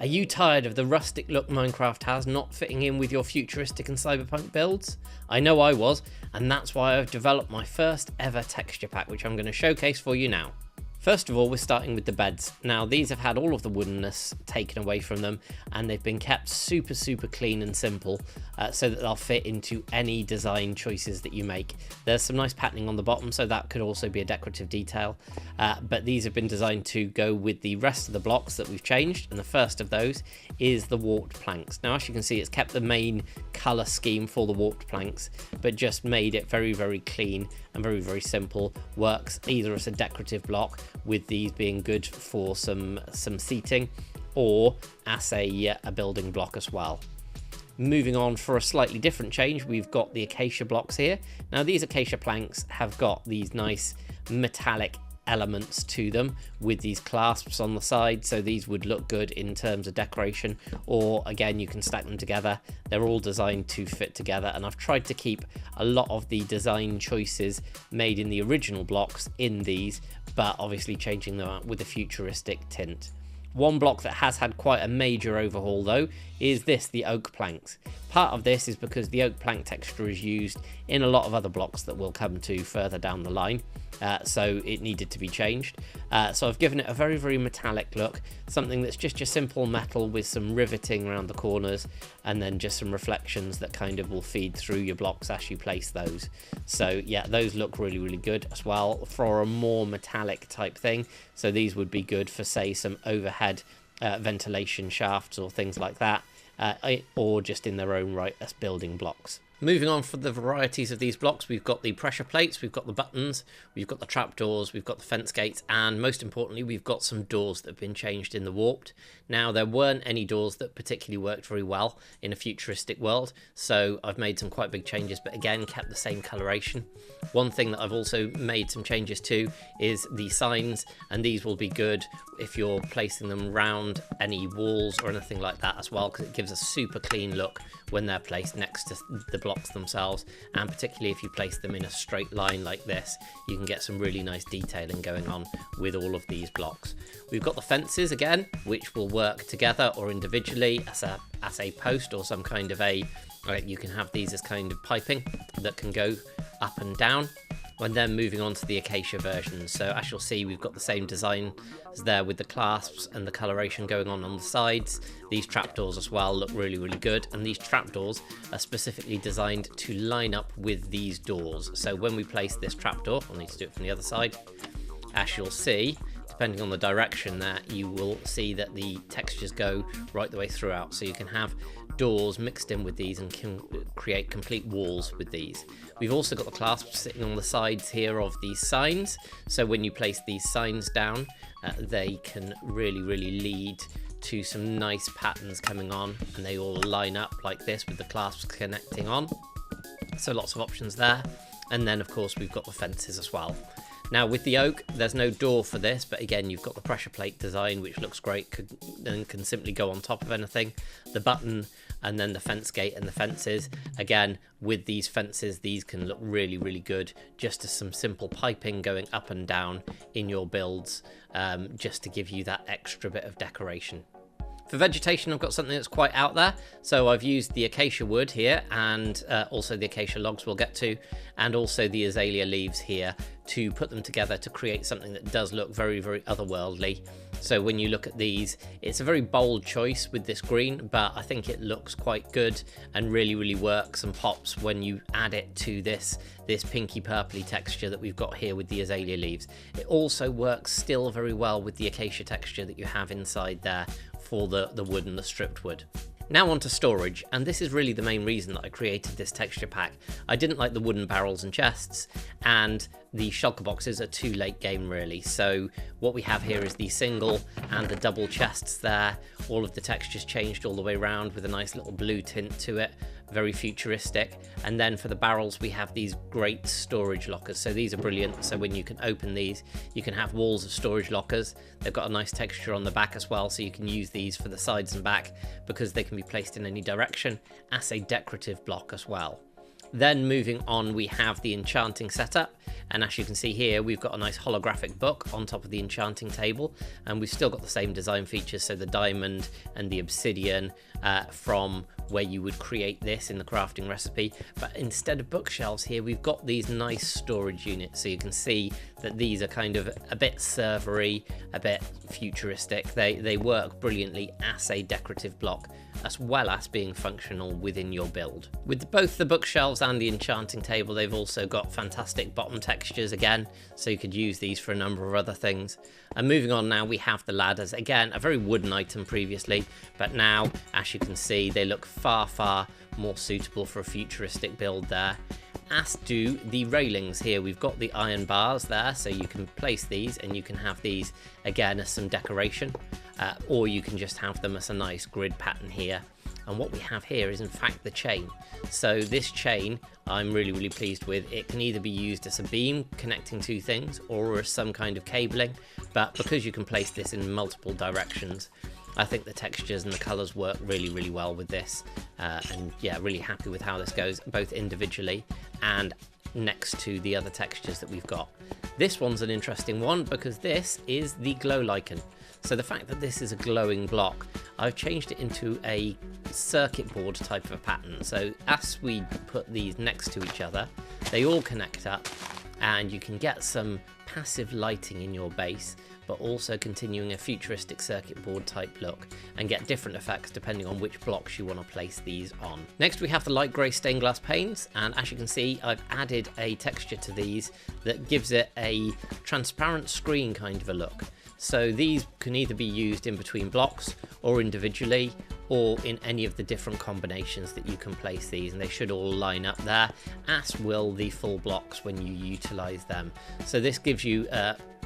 Are you tired of the rustic look Minecraft has not fitting in with your futuristic and cyberpunk builds? I know I was, and that's why I've developed my first ever texture pack, which I'm going to showcase for you now. First of all, we're starting with the beds. Now, these have had all of the woodenness taken away from them, and they've been kept super clean and simple, so that they'll fit into any design choices that you make. There's some nice patterning on the bottom, so that could also be a decorative detail, but these have been designed to go with the rest of the blocks that we've changed, and the first of those is the warped planks. Now, as you can see, it's kept the main color scheme for the warped planks, but just made it very clean and very simple. Works either as a decorative block, with these being good for some seating, or as a building block as well. Moving on for a slightly different change, we've got the acacia blocks here. Now, these acacia planks have got these nice metallic elements to them with these clasps on the side, so these would look good in terms of decoration, or again, you can stack them together. They're all designed to fit together, and I've tried to keep a lot of the design choices made in the original blocks in these, but obviously changing them out with a futuristic tint. One block that has had quite a major overhaul though is the oak planks. Part of this is because the oak plank texture is used in a lot of other blocks that we'll come to further down the line, so it needed to be changed. So I've given it a very metallic look, something that's just your simple metal with some riveting around the corners, and then just some reflections that kind of will feed through your blocks as you place those. So yeah, those look really good as well for a more metallic type thing. So these would be good for, say, some overhead ventilation shafts or things like that, or just in their own right as building blocks. Moving on for the varieties of these blocks, we've got the pressure plates, we've got the buttons, we've got the trapdoors, we've got the fence gates, and most importantly, we've got some doors that have been changed in the warped. Now, there weren't any doors that particularly worked very well in a futuristic world, so I've made some quite big changes, but again, kept the same coloration. One thing that I've also made some changes to is the signs, and these will be good if you're placing them around any walls or anything like that as well, because it gives a super clean look when they're placed next to the blocks themselves, and particularly if you place them in a straight line like this, you can get some really nice detailing going on with all of these blocks. We've got the fences again, which will work together or individually as a post or some kind of you can have these as kind of piping that can go up and down. And then moving on to the acacia version. So as you'll see, we've got the same design as there with the clasps and the coloration going on the sides. These trapdoors as well look really good, and these trapdoors are specifically designed to line up with these doors. So when we place this trapdoor, I'll need to do it from the other side, as you'll see, depending on the direction there, you will see that the textures go right the way throughout. So you can have doors mixed in with these and can create complete walls with these. We've also got the clasps sitting on the sides here of these signs, so when you place these signs down, they can really lead to some nice patterns coming on, and they all line up like this with the clasps connecting on. So lots of options there. And then of course we've got the fences as well. Now, with the oak, there's no door for this, but again, you've got the pressure plate design, which looks great and can simply go on top of anything. The button, and then the fence gate and the fences. Again, with these fences, these can look really good, just as some simple piping going up and down in your builds, just to give you that extra bit of decoration. For vegetation, I've got something that's quite out there, so I've used the acacia wood here, and also the acacia logs we'll get to, and also the azalea leaves here, to put them together to create something that does look very otherworldly. So when you look at these, it's a very bold choice with this green, but I think it looks quite good and really works and pops when you add it to this pinky purpley texture that we've got here with the azalea leaves. It also works still very well with the acacia texture that you have inside there for the wood and the stripped wood. Now on to storage, and this is really the main reason that I created this texture pack. I didn't like the wooden barrels and chests, and the shulker boxes are too late game really. So what we have here is the single and the double chests there. All of the textures changed all the way around with a nice little blue tint to it, very futuristic. And then for the barrels, we have these great storage lockers. So these are brilliant. So when you can open these, you can have walls of storage lockers. They've got a nice texture on the back as well, so you can use these for the sides and back because they can be placed in any direction as a decorative block as well. Then moving on, we have the enchanting setup. And as you can see here, we've got a nice holographic book on top of the enchanting table, and we've still got the same design features, so the diamond and the obsidian from where you would create this in the crafting recipe. But instead of bookshelves here, we've got these nice storage units, so you can see that these are kind of a bit servery, a bit futuristic. They work brilliantly as a decorative block, as well as being functional within your build. With both the bookshelves and the enchanting table, they've also got fantastic bottom textures again, so you could use these for a number of other things. And moving on now, we have the ladders. Again, a very wooden item previously, but now, as you can see, they look far more suitable for a futuristic build there. As do the railings here. We've got the iron bars there, so you can place these and you can have these again as some decoration, or you can just have them as a nice grid pattern here. And what we have here is in fact the chain. So this chain I'm really pleased with. It can either be used as a beam connecting two things or as some kind of cabling, but because you can place this in multiple directions, I think the textures and the colors work really well with this, and yeah, really happy with how this goes both individually and next to the other textures that we've got. This one's an interesting one because this is the glow lichen. So the fact that this is a glowing block, I've changed it into a circuit board type of a pattern. So as we put these next to each other, they all connect up and you can get some passive lighting in your base, but also continuing a futuristic circuit board type look, and get different effects depending on which blocks you want to place these on. Next we have the light grey stained glass panes, and as you can see I've added a texture to these that gives it a transparent screen kind of a look. So these can either be used in between blocks or individually, or in any of the different combinations that you can place these, and they should all line up there, as will the full blocks when you utilize them. So this gives you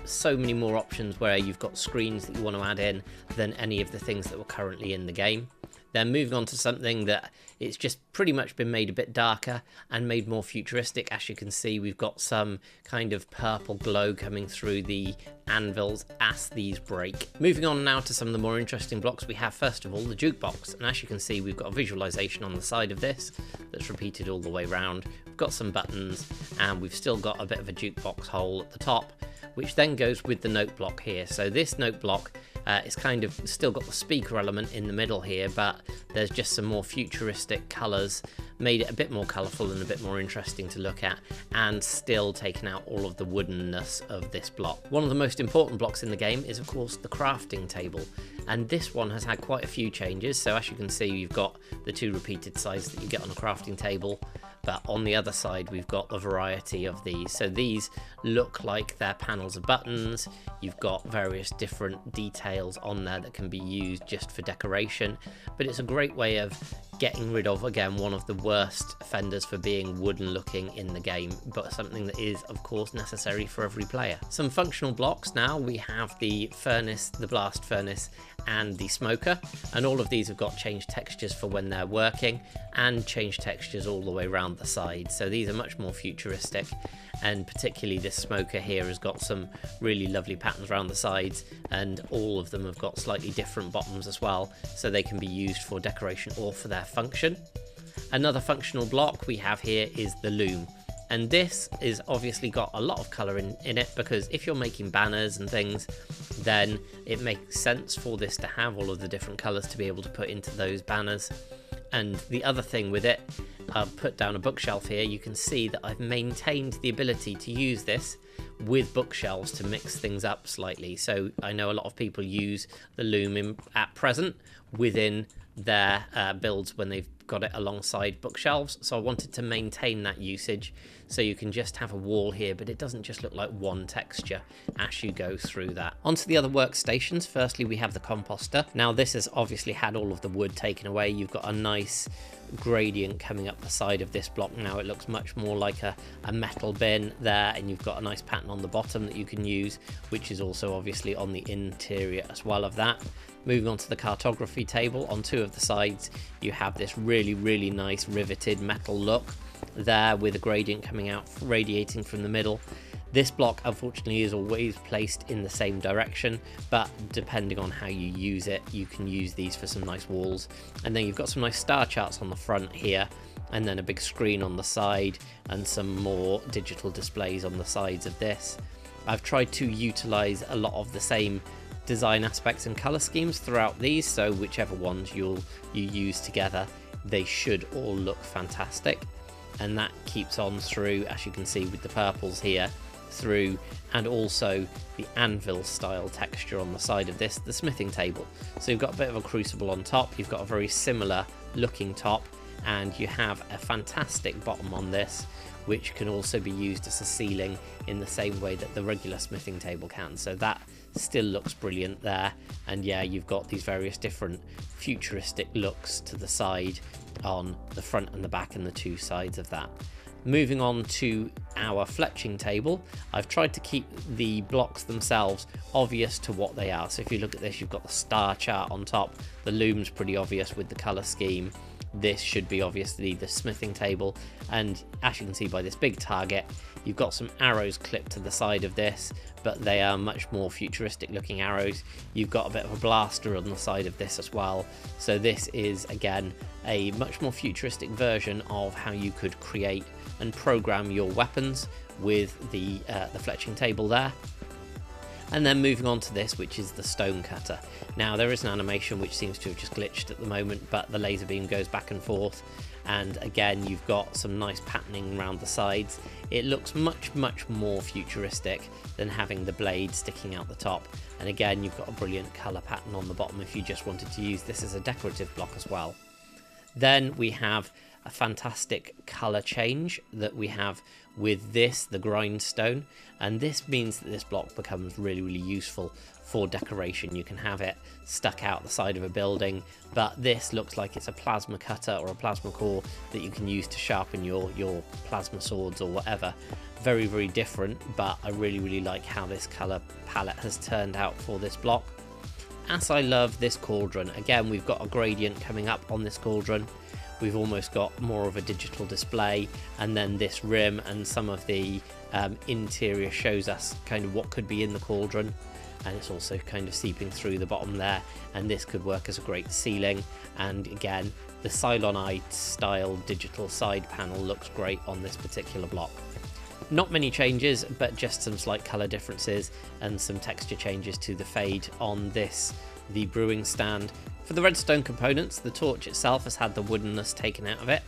so many more options where you've got screens that you want to add in than any of the things that were currently in the game. Then moving on to something that it's just pretty much been made a bit darker and made more futuristic. As you can see, we've got some kind of purple glow coming through the anvils as these break. Moving on now to some of the more interesting blocks, we have first of all the jukebox, and as you can see we've got a visualization on the side of this that's repeated all the way around. We've got some buttons and we've still got a bit of a jukebox hole at the top, which then goes with the note block here. So this note block is kind of still got the speaker element in the middle here, but there's just some more futuristic colours, made it a bit more colourful and a bit more interesting to look at, and still taken out all of the woodenness of this block. One of the most important blocks in the game is of course the crafting table, and this one has had quite a few changes. So as you can see, you've got the two repeated sides that you get on a crafting table, but on the other side we've got a variety of these. So these look like they're panels of buttons. You've got various different details on there that can be used just for decoration, but it's a great way of getting rid of, again, one of the worst offenders for being wooden looking in the game, but something that is of course necessary for every player. Some functional blocks now. We have the furnace, the blast furnace, and the smoker, and all of these have got changed textures for when they're working and changed textures all the way around the side. So these are much more futuristic, and particularly this smoker here has got some really lovely patterns around the sides, and all of them have got slightly different bottoms as well, so they can be used for decoration or for their function. Another functional block we have here is the loom, and this is obviously got a lot of colour in it, because if you're making banners and things, then it makes sense for this to have all of the different colours to be able to put into those banners. And the other thing with it, I've put down a bookshelf here. You can see that I've maintained the ability to use this with bookshelves to mix things up slightly. So I know a lot of people use the loom at present within their builds when they've got it alongside bookshelves, so I wanted to maintain that usage, so you can just have a wall here, but it doesn't just look like one texture as you go through that. Onto the other workstations. Firstly, we have the composter. Now this has obviously had all of the wood taken away. You've got a nice gradient coming up the side of this block now. It looks much more like a metal bin there, and you've got a nice pattern on the bottom that you can use, which is also obviously on the interior as well of that. Moving on to the cartography table, on two of the sides you have this really nice riveted metal look there with a gradient coming out, radiating from the middle. This block unfortunately is always placed in the same direction, but depending on how you use it, you can use these for some nice walls. And then you've got some nice star charts on the front here, and then a big screen on the side and some more digital displays on the sides of this. I've tried to utilize a lot of the same design aspects and color schemes throughout these, so whichever ones you use together, they should all look fantastic. And that keeps on through, as you can see with the purples here, through, and also the anvil style texture on the side of this, the smithing table. So you've got a bit of a crucible on top, you've got a very similar looking top, and you have a fantastic bottom on this, which can also be used as a ceiling in the same way that the regular smithing table can. So that still looks brilliant there. And yeah, you've got these various different futuristic looks to the side on the front and the back and the two sides of that. Moving on to our fletching table, I've tried to keep the blocks themselves obvious to what they are. So if you look at this, you've got the star chart on top, the loom's pretty obvious with the color scheme. This should be obviously the smithing table, and as you can see by this big target, you've got some arrows clipped to the side of this, but they are much more futuristic looking arrows. You've got a bit of a blaster on the side of this as well, so this is again a much more futuristic version of how you could create and program your weapons with the fletching table there. And then moving on to this, which is the stone cutter. Now there is an animation which seems to have just glitched at the moment, but the laser beam goes back and forth, and again you've got some nice patterning around the sides. It looks much more futuristic than having the blade sticking out the top, and again you've got a brilliant color pattern on the bottom if you just wanted to use this as a decorative block as well. Then we have a fantastic color change that we have with this, the grindstone, and this means that this block becomes really useful for decoration. You can have it stuck out the side of a building, but this looks like it's a plasma cutter or a plasma core that you can use to sharpen your plasma swords or whatever. Very different, but I really like how this color palette has turned out for this block. As I love this cauldron, again we've got a gradient coming up on this cauldron. We've almost got more of a digital display, and then this rim and some of the interior shows us kind of what could be in the cauldron, and it's also kind of seeping through the bottom there, and this could work as a great ceiling. And again, the Cylonite style digital side panel looks great on this particular block. Not many changes, but just some slight color differences and some texture changes to the fade on this, the brewing stand. For the redstone components, the torch itself has had the woodenness taken out of it.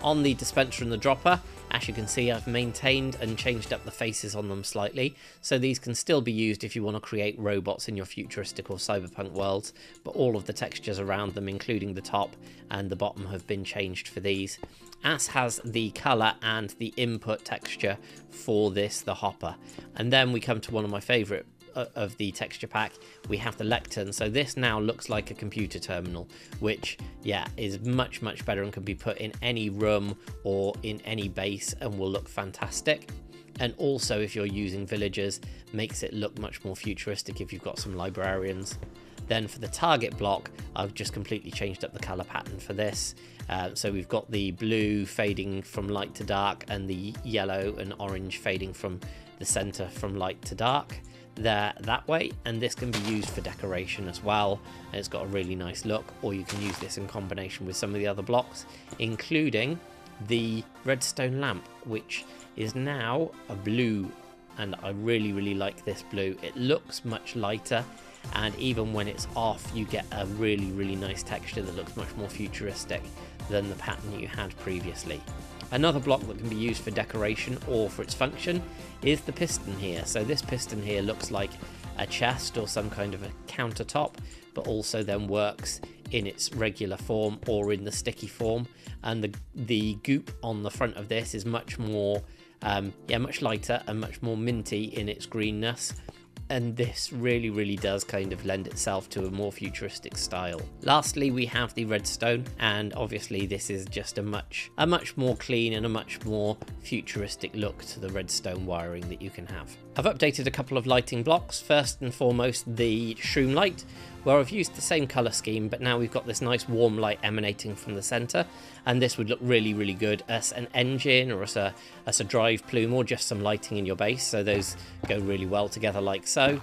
On the dispenser and the dropper, as you can see, I've maintained and changed up the faces on them slightly, so these can still be used if you want to create robots in your futuristic or cyberpunk worlds, but all of the textures around them, including the top and the bottom, have been changed for these, as has the colour and the input texture for this, the hopper. And then we come to one of my favourite of the texture pack. We have the lectern. So this now looks like a computer terminal, which yeah is much better and can be put in any room or in any base and will look fantastic. And also if you're using villagers, makes it look much more futuristic if you've got some librarians. Then for the target block, I've just completely changed up the color pattern for this. So we've got the blue fading from light to dark and the yellow and orange fading from the center from light to dark there that way, and this can be used for decoration as well, and it's got a really nice look. Or you can use this in combination with some of the other blocks, including the redstone lamp, which is now a blue, and I really like this blue. It looks much lighter, and even when it's off you get a really nice texture that looks much more futuristic than the pattern that you had previously. Another block that can be used for decoration or for its function is the piston here. So this piston here looks like a chest or some kind of a countertop, but also then works in its regular form or in the sticky form. And the goop on the front of this is much more, much lighter and much more minty in its greenness. And this really does kind of lend itself to a more futuristic style. Lastly, we have the redstone, and obviously this is just a much more clean and a much more futuristic look to the redstone wiring that you can have. I've updated a couple of lighting blocks. First and foremost, the shroom light, where I've used the same colour scheme, but now we've got this nice warm light emanating from the centre, and this would look really, really good as an engine or as a drive plume or just some lighting in your base, so those go really well together like so.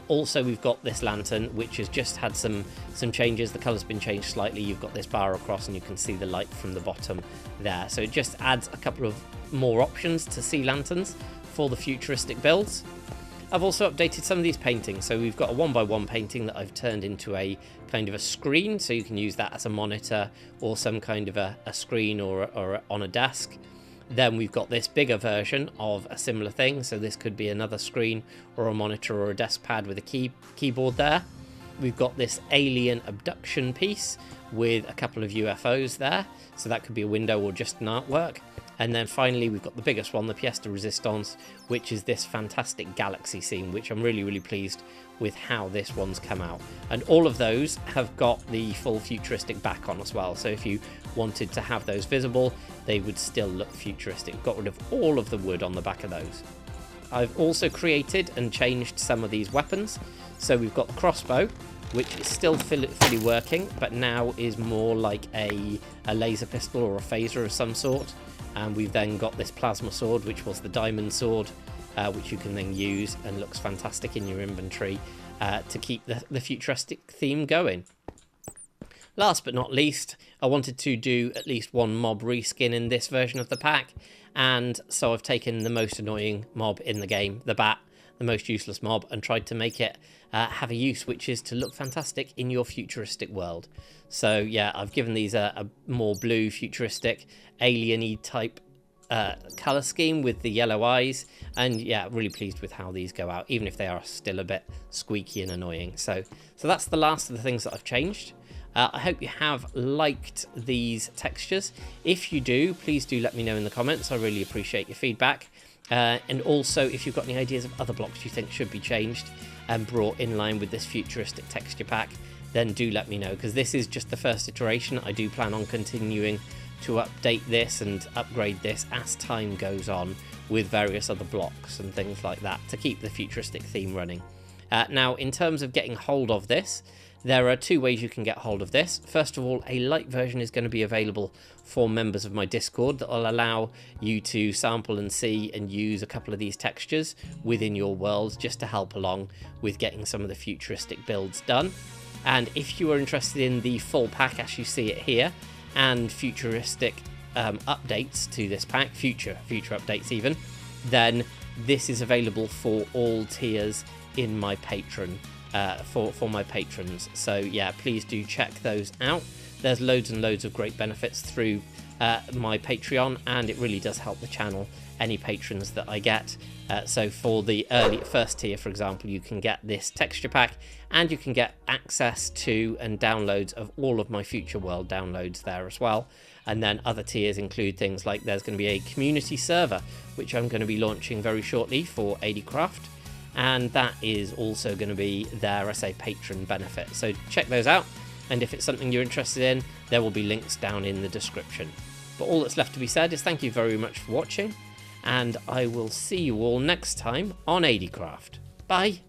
Also, we've got this lantern, which has just had some changes. The colour's been changed slightly. You've got this bar across and you can see the light from the bottom there, so it just adds a couple of more options to sea lanterns for the futuristic builds. I've also updated some of these paintings. So we've got a 1x1 painting that I've turned into a kind of a screen, so you can use that as a monitor or some kind of a screen or on a desk. Then we've got this bigger version of a similar thing, so this could be another screen or a monitor or a desk pad with a keyboard there. We've got this alien abduction piece with a couple of UFOs there, so that could be a window or just an artwork. And then finally, we've got the biggest one, the pièce de résistance, which is this fantastic galaxy scene, which I'm really, really pleased with how this one's come out. And all of those have got the full futuristic back on as well. So if you wanted to have those visible, they would still look futuristic. Got rid of all of the wood on the back of those. I've also created and changed some of these weapons. So we've got the crossbow, which is still fully working, but now is more like a laser pistol or a phaser of some sort. And we've then got this plasma sword, which was the diamond sword, which you can then use and looks fantastic in your inventory to keep the futuristic theme going. Last but not least, I wanted to do at least one mob reskin in this version of the pack, and so I've taken the most annoying mob in the game, the bat, the most useless mob, and tried to make it have a use, which is to look fantastic in your futuristic world. So yeah, I've given these a more blue, futuristic, alien-y type colour scheme with the yellow eyes, and yeah, really pleased with how these go out, even if they are still a bit squeaky and annoying. So that's the last of the things that I've changed. I hope you have liked these textures. If you do, please do let me know in the comments. I really appreciate your feedback. And also, if you've got any ideas of other blocks you think should be changed and brought in line with this futuristic texture pack, then do let me know, because this is just the first iteration. I do plan on continuing to update this and upgrade this as time goes on with various other blocks and things like that to keep the futuristic theme running. Now, in terms of getting hold of this, there are two ways you can get hold of this. First of all, a light version is going to be available for members of my Discord that will allow you to sample and see and use a couple of these textures within your world, just to help along with getting some of the futuristic builds done. And if you are interested in the full pack as you see it here, and futuristic updates to this pack, future updates even, then this is available for all tiers in my Patreon, for my patrons. So yeah, please do check those out. There's loads and loads of great benefits through my Patreon, and it really does help the channel, any patrons that I get. So for the first tier, for example, you can get this texture pack, and you can get access to and downloads of all of my future world downloads there as well. And then other tiers include things like there's going to be a community server, which I'm going to be launching very shortly for AdieCraft, and that is also going to be there as a patron benefit. So check those out, and if it's something you're interested in, there will be links down in the description. But all that's left to be said is thank you very much for watching, and I will see you all next time on AdieCraft. Bye!